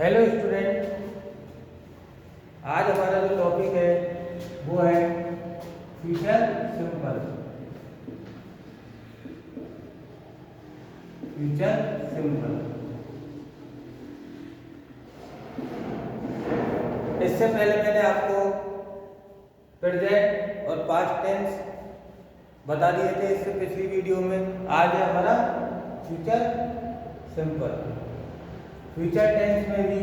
Hello student, आज हमारा जो टॉपिक है वो है फ्यूचर सिंपल। Future simple. इससे पहले मैंने आपको प्रेजेंट और पास्ट टेंस बता दिए थे इससे पिछली वीडियो में। आज है हमारा फ्यूचर सिंपल। फ्यूचर टेंस में भी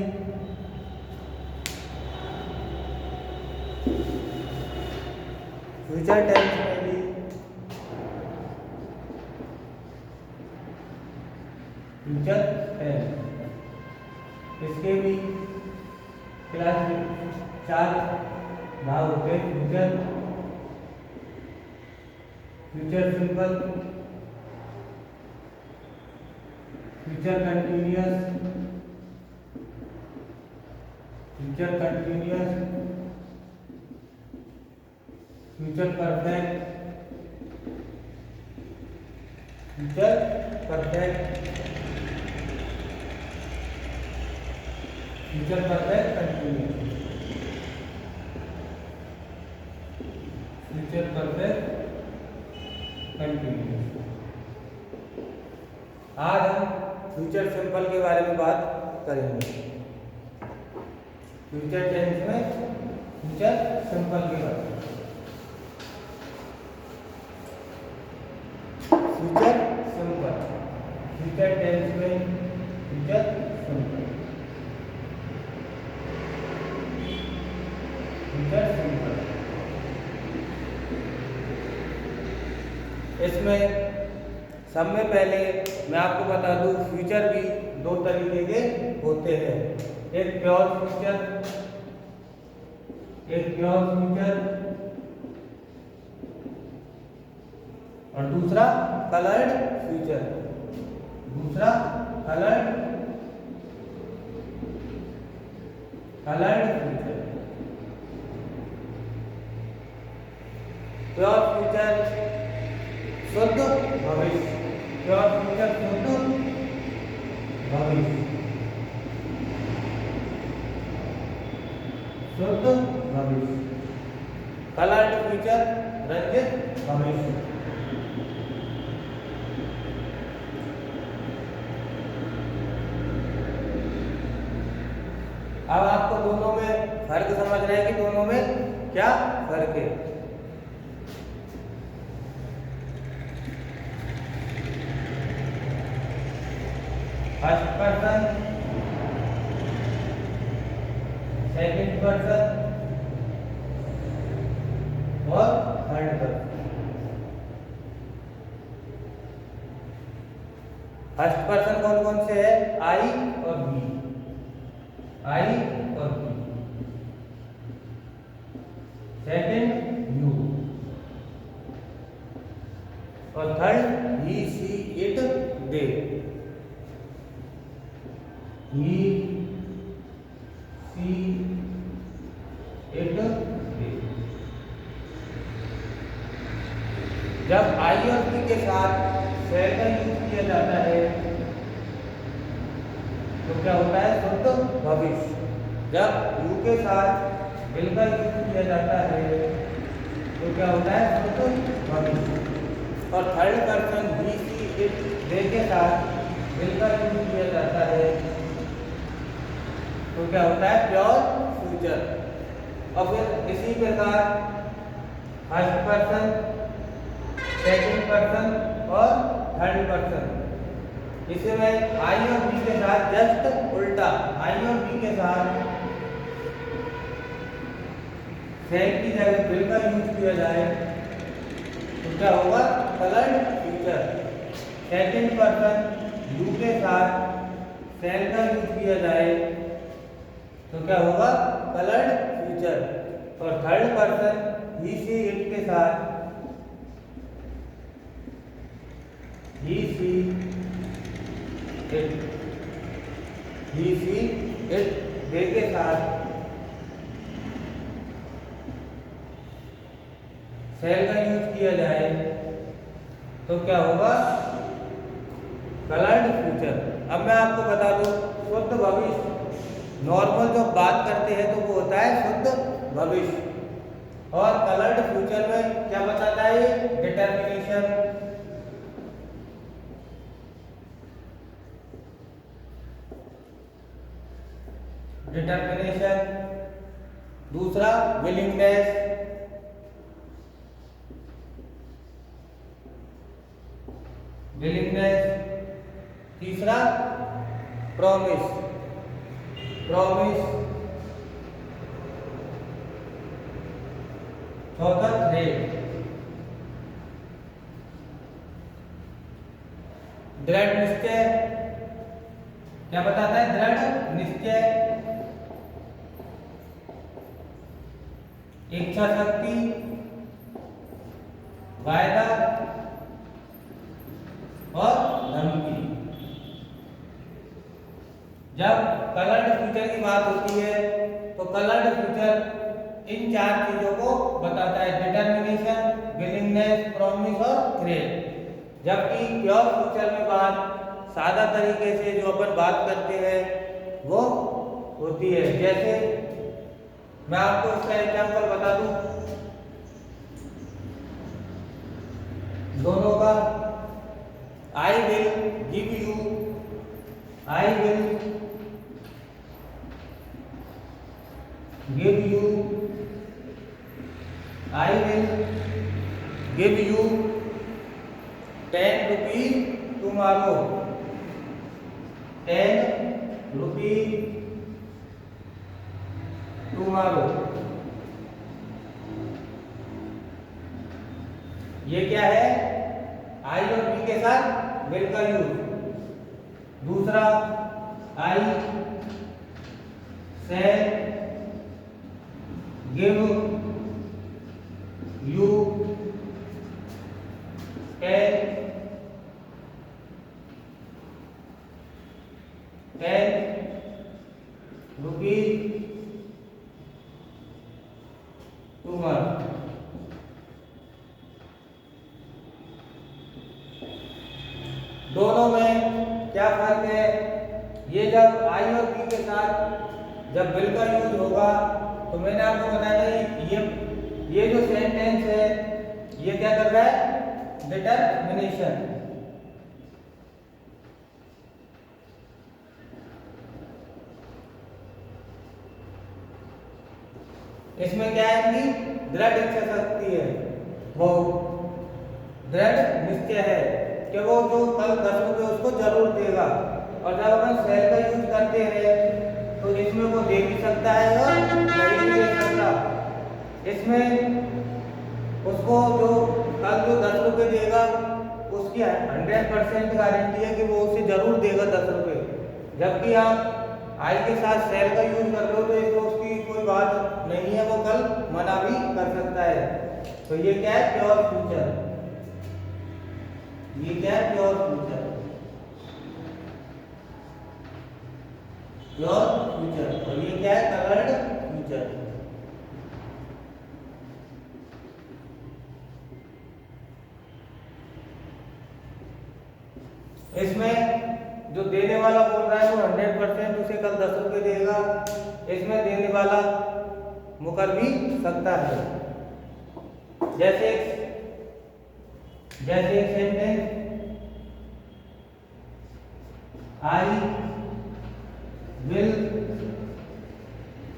फ्यूचर टेंस में भी फ्यूचर टेंस इसके भी क्लास 4 भाग होते हैं। Future, future simple, future continuous, future continuous, future perfect, future perfect, future perfect continuous, future perfect continuous. आज हम फ्यूचर सिंपल के बारे में बात करेंगे। फ्यूचर टेंस में फ्यूचर सिंपल के बारे में। फ्यूचर सिंपल, फ्यूचर टेंस में फ्यूचर सिंपल, फ्यूचर सिंपल। इसमें सब में पहले मैं आपको बता दूं, फ्यूचर भी दो तरीके के होते हैं। एक प्योर फ्यूचर, एक प्योर फ्यूचर और दूसरा कलर्ड फ्यूचर, दूसरा कलर्ड फ्यूचर। प्योर फ्यूचर शुद्ध भविष्य, प्योर फ्यूचर शुद्ध भविष्य, शुद्ध भविष्य। कलर्ड फ्यूचर रंजित भविष्य। अब आपको दोनों में फर्क समझना है कि दोनों में क्या फर्क है। फर्स्ट पर्सन, सेकंड पर्सन और थर्ड पर्सन। फर्स्ट पर्सन कौन कौन से है? आई और बी, आई और बी। सेकंड यू और third he, she, it, they. He, she, it, they. जब आई और बी के साथ सेल का यूज किया जाता है तो क्या होता है? शुद्ध भविष्य। जब यू के साथ विल का यूज किया जाता है तो क्या होता है? शुद्ध भविष्य। और third person he, she, it, they के साथ विल का यूज किया जाता है तो क्या होता है? Pure future. और फिर इसी प्रकार फर्स्ट पर्सन, सेकंड पर्सन और थर्ड पर्सन। इसमें आई और बी के साथ जस्ट उल्टा, आई और बी के साथ सेल की जगह विल का यूज किया जाए तो क्या होगा? Coloured future. Second person you के साथ सेल का यूज किया जाए तो क्या होगा? Coloured future. और third person he, she, it के साथ ही, she, it, he, she, it, they के साथ सेल का यूज किया जाए तो क्या होगा? Coloured future. अब मैं आपको बता दूं, शुद्ध भविष्य नॉर्मल जो बात करते हैं तो वो होता है शुद्ध भविष्य। और कलर्ड फ्यूचर में क्या बताता है? डिटर्मिनेशन। डिटर्मिनेशन। दूसरा विलिंगनेस। विलिंगनेस। तीसरा प्रॉमिस। प्रॉमिस। चौथा थ्रेड। दृढ़ निश्चय क्या बताता है? दृढ़ निश्चय। इच्छा शक्ति, वायदा और धमकी। जब कलर्ड फ्यूचर की बात होती है तो कलर्ड फ्यूचर इन चार चीजों को बताता है: डिटर्मिनेशन, विलिंगनेस, प्रॉमिस और थ्रेड। जबकि प्योर फ्यूचर में बात सादा तरीके से जो अपन बात करते हैं वो होती है। जैसे मैं आपको इसका एग्जांपल बता दूं दोनों का। I will give you, I will give you, I will give you 10 rupees tomorrow, 10 rupees tomorrow. ये क्या है? आई और बी के साथ विल का यूज। दूसरा आई से गिव यू 10 रुपीज टुमारो। दोनों में क्या फर्क है? ये जब आई और बी के साथ जब विल का यूज होगा तो मैंने आपको बताया था ये जो सेंटेंस है ये क्या कर रहा है? डिटर्मिनेशन। इसमें क्या है कि दृढ़ इच्छा शक्ति है, वो दृढ़ निश्चय है कि वो जो कल 10 रुपये उसको जरूर देगा। और जब अपन सेल का यूज करते हैं तो इसमें वो दे भी सकता है और नहीं भी दे सकता। इसमें उसको जो कल जो 10 रुपये देगा उसकी 100% गारंटी है कि वो उसे जरूर देगा 10 रुपये। जबकि आप आई के साथ सेल का यूज कर लो तो इसमें उसकी कोई बात नहीं है, वो कल मना भी कर सकता है। तो ये क्या है? Pure future. ये क्या है? Pure future. Pure future. और ये क्या है? Coloured future. इसमें जो देने वाला बोल रहा है वो 100% उसे कल 10 रुपये देगा। इसमें देने वाला मुकर भी सकता है। जैसे एक sentence I will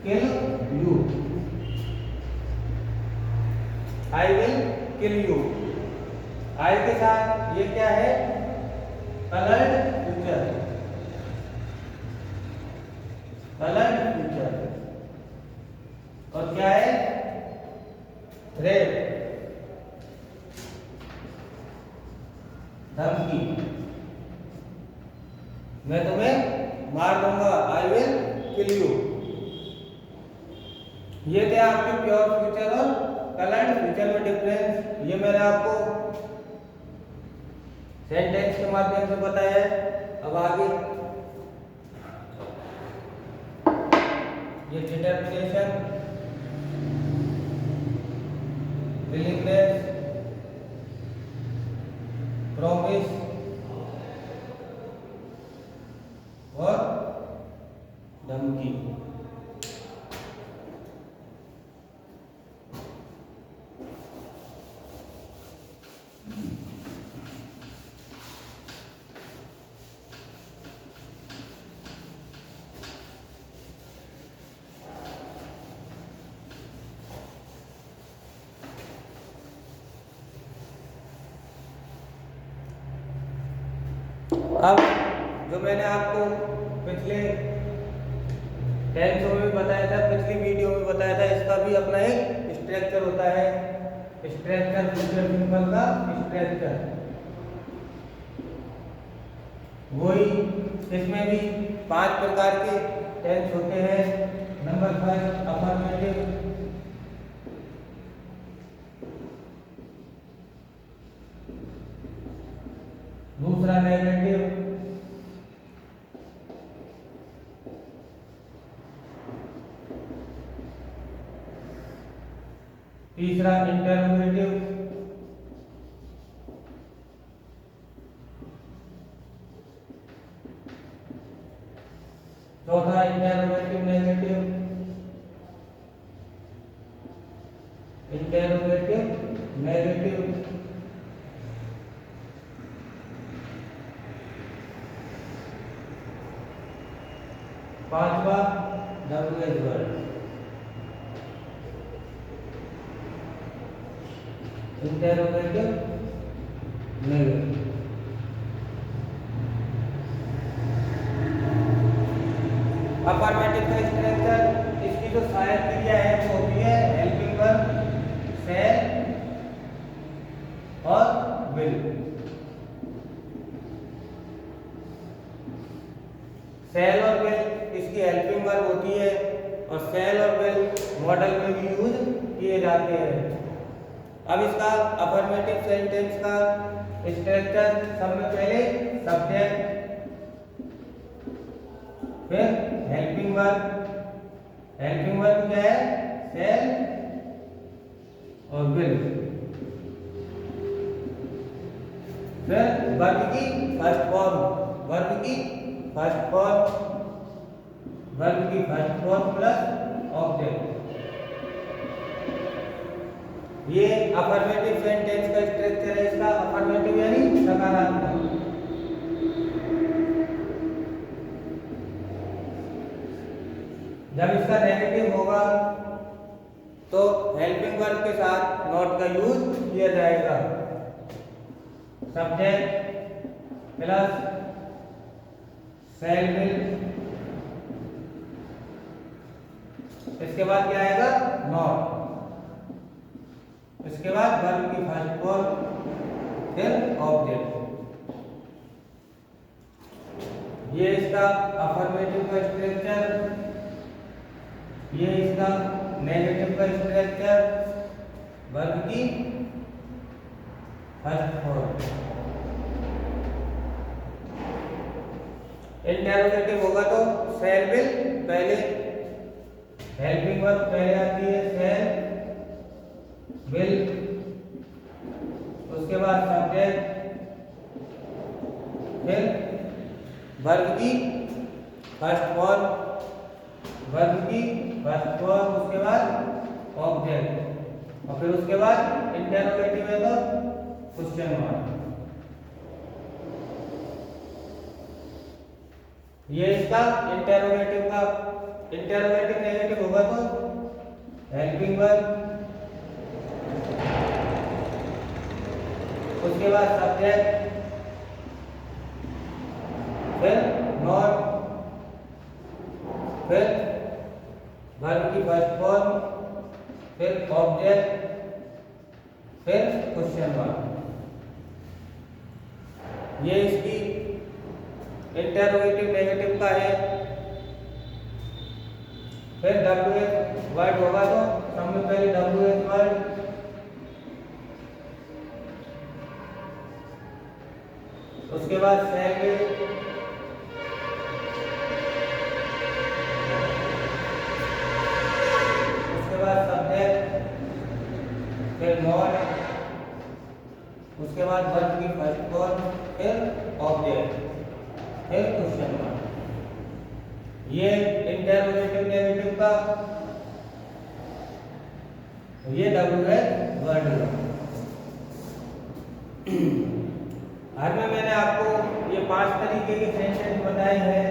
kill you, I will kill you. I के साथ ये क्या है? Coloured future. Coloured future. और क्या है? थ्रेड, धमकी। मैं तुम्हें मार दूंगा, आई विल किल यू। ये थे आपके प्योर फ्यूचर और कलर्ड फ्यूचर में डिफरेंस। ये मैंने आपको सेंटेंस के माध्यम से बताया है। अब आगे ये डिटर्मिनेशन, विलिंगनेस, प्रॉमिस और धमकी। अब जो मैंने आपको पिछले टेंसों में बताया था, पिछली वीडियो में बताया था, इसका भी अपना एक स्ट्रक्चर होता है, स्ट्रक्चर फ्यूचर सिंबल का स्ट्रक्चर। वही इसमें भी 5 प्रकार के टेंस होते हैं। नंबर 1 अफर्मेटिव, दूसरा नेगेटिव, तीसरा इंटरोगेटिव, चौथा इंटरोगेटिव नेगेटिव, इंटरोगेटिव नेगेटिव, पांचवा WH word, interrogative negative. Affirmative का स्ट्रक्चर, इसकी जो सहायक क्रिया है वो होती है हेल्पिंग वर्ब, शैल और विल। शैल और विल इसकी हेल्पिंग वर्ब होती है और शैल और विल मॉडल में भी यूज किए जाते हैं। अब इसका अफर्मेटिव सेंटेंस का स्ट्रक्चर, सब में पहले सब्जेक्ट, फिर हेल्पिंग वर्ब, हेल्पिंग वर्ब क्या है, शैल और विल, फिर वर्ब की फर्स्ट फॉर्म, वर्ब की फर्स्ट फॉर्म, वर्ब की फर्स्ट फॉर्म प्लस ऑब्जेक्ट। ये अफर्मेटिव सेंटेंस का स्ट्रक्चर है। इसका अफर्मेटिव यानी सकारात्मक। जब इसका नेगेटिव होगा तो हेल्पिंग वर्ब के साथ नॉट का यूज किया जाएगा। सब्जेक्ट प्लस शैल विल, इसके बाद क्या आएगा, नॉट, इसके बाद वर्ब की फर्स्ट फॉर्म, फिर ऑब्जेक्ट। ये इसका अफर्मेटिव का स्ट्रक्चर, ये इसका नेगेटिव का स्ट्रक्चर, वर्ब की फर्स्ट फॉर्म। इंटरोगेटिव होगा तो शैल विल पहले, हेल्पिंग वर्ब पहले आती है शैल विल, उसके बाद सब्जेक्ट, फिर वर्ब की फर्स्ट फॉर्म, वर्ब की फर्स्ट फॉर्म, उसके बाद ऑब्जेक्ट, और फिर उसके बाद इंटरोगेटिव है तो क्वेश्चन मार्क। ये इसका इंटरोगेटिव का, इंटरोगेटिव नेगेटिव होगा तो हेल्पिंग वर्ब, उसके बाद सब्जेक्ट, फिर नॉट, फिर वर्ब की फर्स्ट फॉर्म, फिर ऑब्जेक्ट, फिर क्वेश्चन मार्क। ये इसकी इंटरोगेटिव नेगेटिव का है। फिर डब्ल्यूएच वर्ड होगा तो सब में पहले डब्ल्यूएच वर्ड, उसके बाद शैल विल, उसके बाद सब्जेक्ट, फिर नॉट, उसके बाद वर्ब की फर्स्ट फॉर्म, फिर ऑब्जेक्ट, फिर क्वेश्चन मार्क। ये इंटरोगेटिव नेगेटिव का ये डब्ल्यू है वर्ड लो। आज में मैंने आपको ये 5 तरीके के सेंटेंस बताए हैं।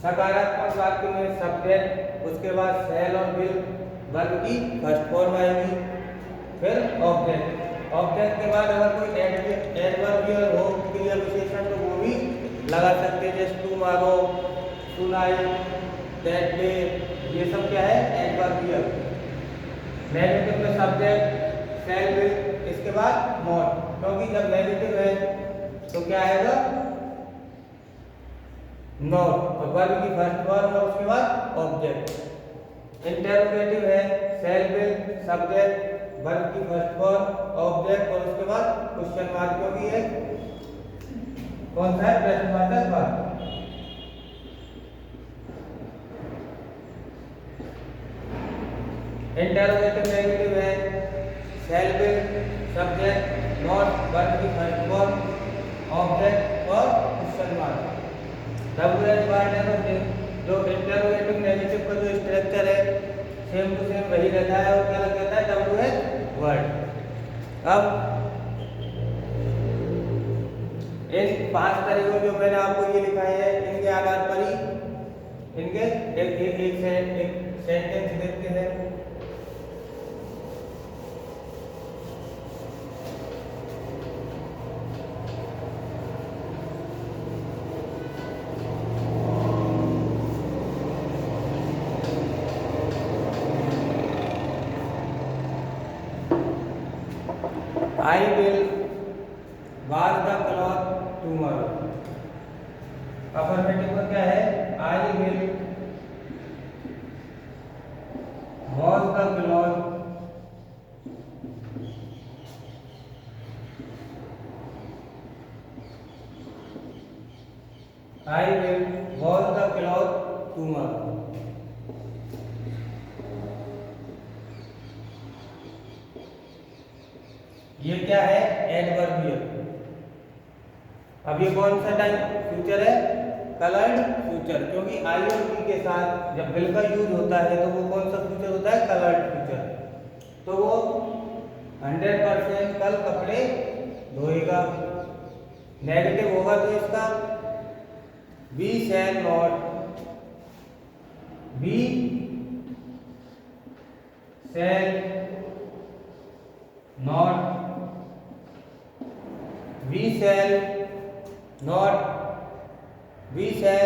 सकारात्मक वाक्य में सब्जेक्ट, उसके बाद शैल और विल वर्ब की फर्स्ट फॉर्म आएगी, फिर ऑब्जेक्ट। ऑब्जेक्ट के बाद अगर कोई एडवर्बियल हो क्रिया विशेषण तो वो भी लगा सकते हैं, जैसे टुमारो, टुनाइट, दैट डे, ये सब क्या है एडवर्बियल। नेगेटिव में सब्जेक्ट, शैल, विल, इसके बाद नॉट, क्योंकि जब नेगेटिव है तो क्या आएगा नॉट, और वर्ब की फर्स्ट फॉर्म और उसके बाद ऑब्जेक्ट। इंटरोगेटिव है शैल, विल, सब्जेक्ट, वर्ब की फर्स्ट फॉर्म, ऑब्जेक्ट और उसके बाद क्वेश्चन मार्क, क्योंकि ये कौन सा है प्रश्नवाचक वाक्य। इंटरोगेटिव नेगेटिव है शैल, विल, सब्जेक्ट, नॉट, वर्ब की फर्स्ट फॉर्म, ऑब्जेक्ट और क्वेश्चन मार्क। डब्ल्यू वर्ड है जो इंटरोगेटिव नेगेटिव का जो स्ट्रक्चर है सेम टू सेम वही रहता है और क्या लग जाता है डब्ल्यू एच वर्ड। अब इन 5 तरीकों जो मैंने आपको ये लिखाए हैं इनके आधार पर ही इनके एक सेंटेंस देखते हैं। I will wash the cloth tomorrow। Affirmative में क्या है I will wash the cloth I will wash the cloth tomorrow। ये क्या है एडवर्बियल। अब ये कौन सा टाइप फ्यूचर है कलर्ड फ्यूचर, क्योंकि आई और बी के साथ जब विल का यूज होता है तो वो कौन सा फ्यूचर होता है कलर्ड फ्यूचर। तो वो 100% कल कपड़े धोएगा। नेगेटिव होगा तो इसका be shall not, be shall not, we shall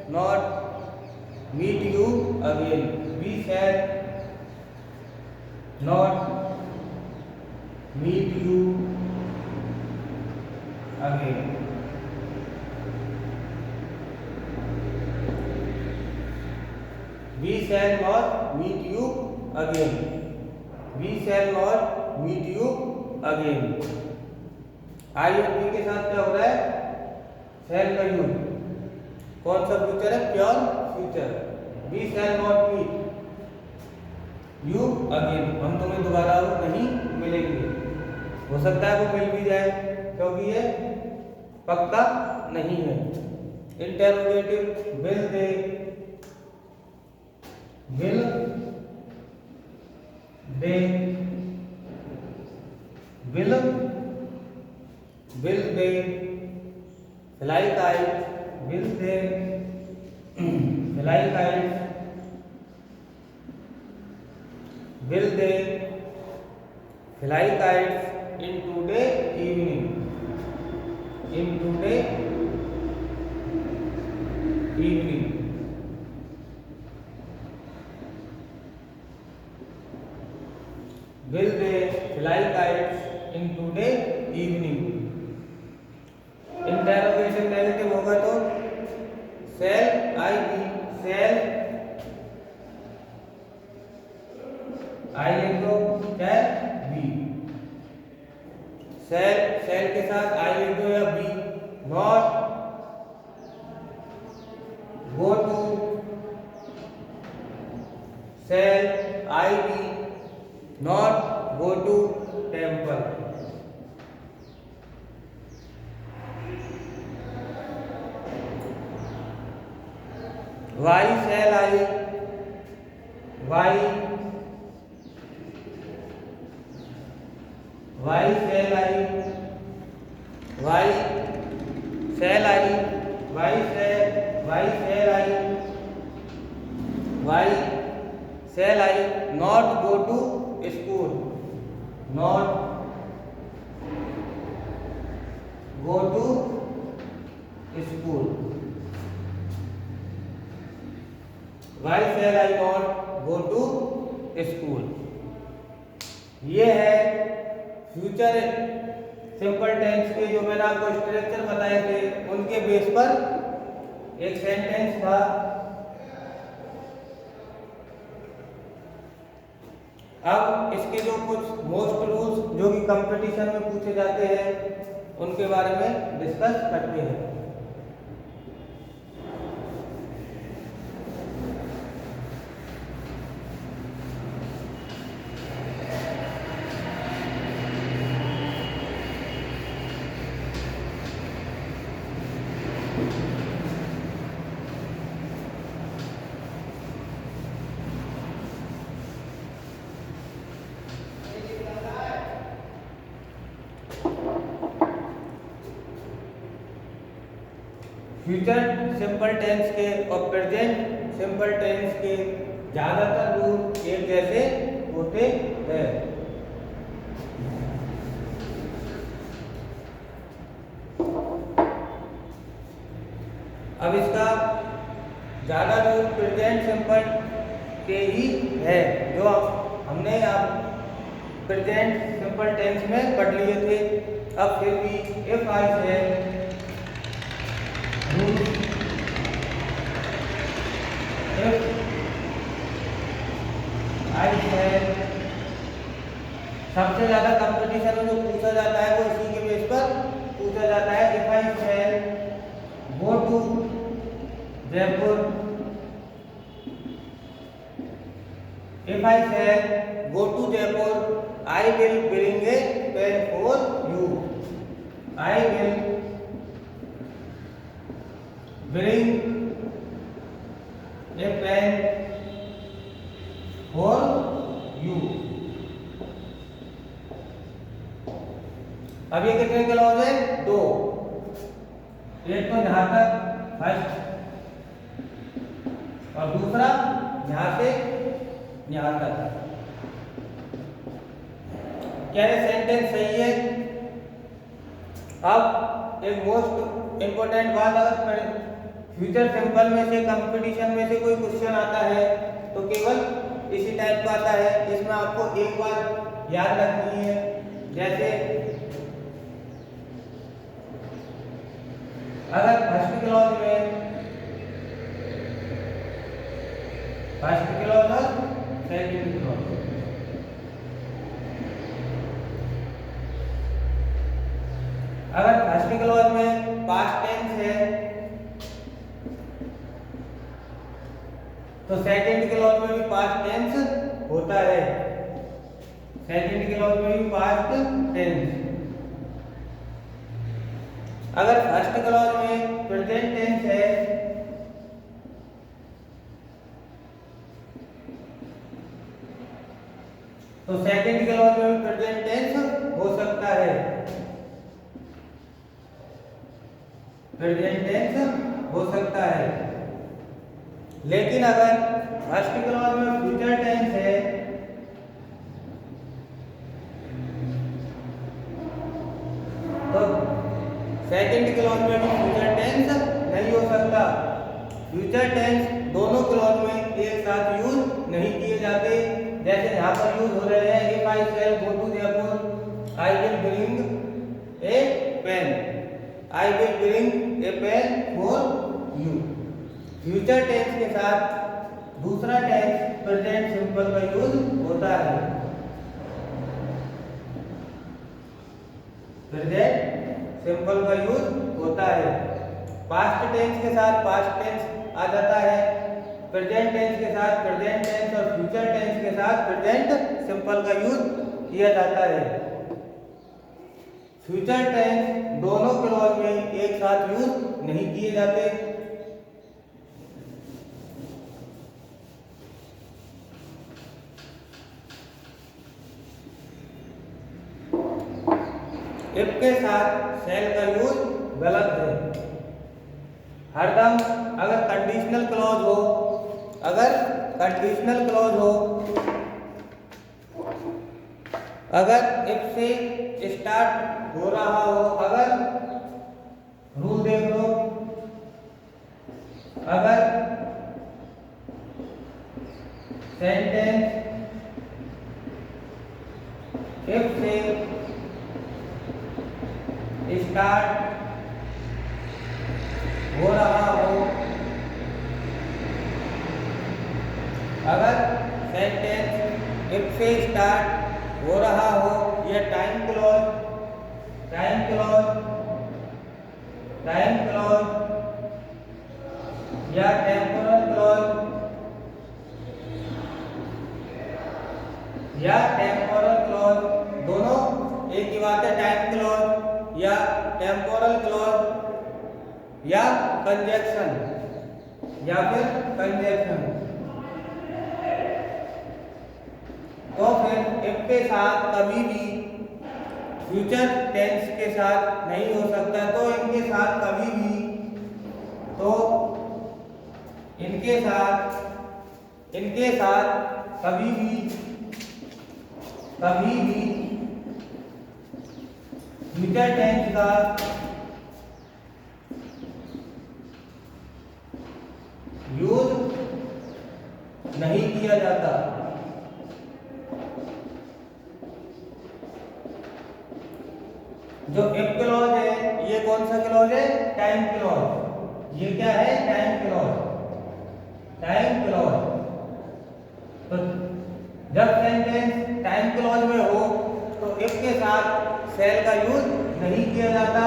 not meet you again। we shall not meet you again। we shall not meet you again। we shall not meet you again। आई और B के साथ क्या हो रहा है शैल का use, कौन सा फ्यूचर है pure future. We shall not meet you again, हम तुम्हें दोबारा नहीं मिलेंगे। हो सकता है वो मिल भी जाए क्योंकि ये पक्का नहीं है। Interrogative will they, will they, will they fly kites, will they fly kites, will they fly kites in today evening, in today evening। will they fly kites in today evening। Interrogative negative होगा तो शैल I B, शैल आई लिख दो क्या B, शैल के साथ आई लिख दो या be. Not go to, shall I be not go to temple. Why shall I, why shall I, why shall I, why shall I, why shall I not go to school, not go to school. Why shall I not go to school. ये है future simple tense के जो मैंने आपको structure बताए थे उनके base पर एक सेंटेंस था। अब इसके जो कुछ मोस्ट रूल्स जो कि कंपटीशन में पूछे जाते हैं उनके बारे में डिस्कस करते हैं। फ्यूचर सिंपल टेंस के और प्रेजेंट सिंपल टेंस के ज्यादातर रूल एक जैसे होते हैं। अब इसका ज्यादा रूल प्रेजेंट सिंपल के ही है जो हमने आप प्रेजेंट सिंपल टेंस में पढ़ लिए थे। अब फिर भी इफ आई है सबसे ज्यादा कंपटीशन में जो पूछा जाता है वो इसी के बेस पर पूछा जाता है। If I shall go to Jaipur, if I shall go to Jaipur I will bring a pen for you, I will bring a pen for you. अब ये कितने के लॉज है? दो। एक तो यहां तक फर्स्ट और दूसरा यहां से यहां तक। क्या ये सेंटेंस सही है? अब एक मोस्ट इंपोर्टेंट बात, अगर फ्यूचर सिंपल में से कंपटीशन में से कोई क्वेश्चन आता है तो केवल इसी टाइप का आता है। इसमें आपको एक बात याद रखनी है, जैसे अगर फर्स्ट क्लॉज में फर्स्ट क्लॉज और सेकंड क्लॉज, अगर फर्स्ट क्लॉज में पास्ट टेंस है तो सेकंड क्लॉज में भी पास्ट टेंस होता है, सेकंड क्लॉज में भी पास्ट टेंस। अगर फर्स्ट क्लॉज में प्रेजेंट टेंस है तो सेकंड क्लॉज में भी प्रेजेंट टेंस हो सकता है, प्रेजेंट टेंस हो सकता है। लेकिन अगर फर्स्ट क्लॉज में फ्यूचर टेंस है तो सेकंड क्लॉज में भी फ्यूचर टेंस नहीं हो सकता। फ्यूचर टेंस दोनों क्लॉज में एक साथ यूज नहीं किए जाते। जैसे यहाँ पर यूज हो रहे हैं if I shall go to Jaipur I will bring a pen, I will bring a pen for you. Future tense के साथ दूसरा टेंस प्रेजेंट सिंपल का यूज होता है। प्रेजेंट सिंपल का यूज होता है। पास्ट टेंस के साथ पास्ट टेंस आ जाता है, प्रेजेंट टेंस के साथ प्रेजेंट टेंस और फ्यूचर टेंस के साथ प्रेजेंट सिंपल का यूज किया जाता है। फ्यूचर टेंस दोनों क्लॉज में एक साथ यूज नहीं किए जाते। इफ के साथ शैल का यूज गलत है। हरदम अगर कंडीशनल क्लॉज हो, अगर कंडीशनल क्लॉज हो, अगर इफ से स्टार्ट हो रहा हो, अगर रूल देख लो, अगर सेंटेंस इफ से स्टार्ट हो रहा हो, अगर सेंटेंस इफ से स्टार्ट हो रहा हो, यह टाइम क्लॉज या टेम्पोरल क्लॉज दोनों एक ही बात है। टाइम क्लॉज या टेम्पोरल क्लॉज या कंजक्शन या फिर कंजक्शन, तो फिर इफ के साथ कभी भी फ्यूचर टेंस के साथ नहीं हो सकता। तो इनके साथ कभी भी फ्यूचर टेंस का यूज नहीं किया जाता। जो इफ क्लॉज है, ये कौन सा क्लॉज है? Time clause. ये क्या है? Time clause. तो जब सेंटेंस टाइम क्लॉज में हो तो इफ के साथ शैल का यूज नहीं किया जाता,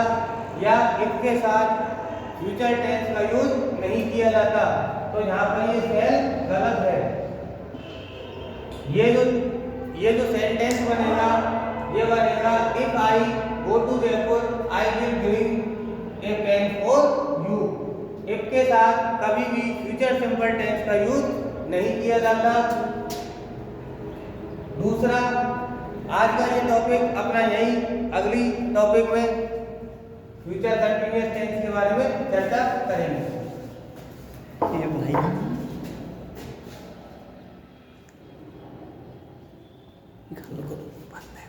या इफ के साथ फ्यूचर टेंस का यूज नहीं किया जाता। तो यहाँ पर ये शैल गलत है। ये जो सेंटेंस बनेगा, ये बनेगा if I go to Jaipur I will bring a pen for you. If के साथ कभी भी फ्यूचर सिंपल टेंस का यूज नहीं किया जाता। दूसरा, आज का ये टॉपिक अपना यही, अगली टॉपिक में फ्यूचर कंटिन्यूअस टेंस के बारे में चर्चा करेंगे। ये भाई घर को बात है।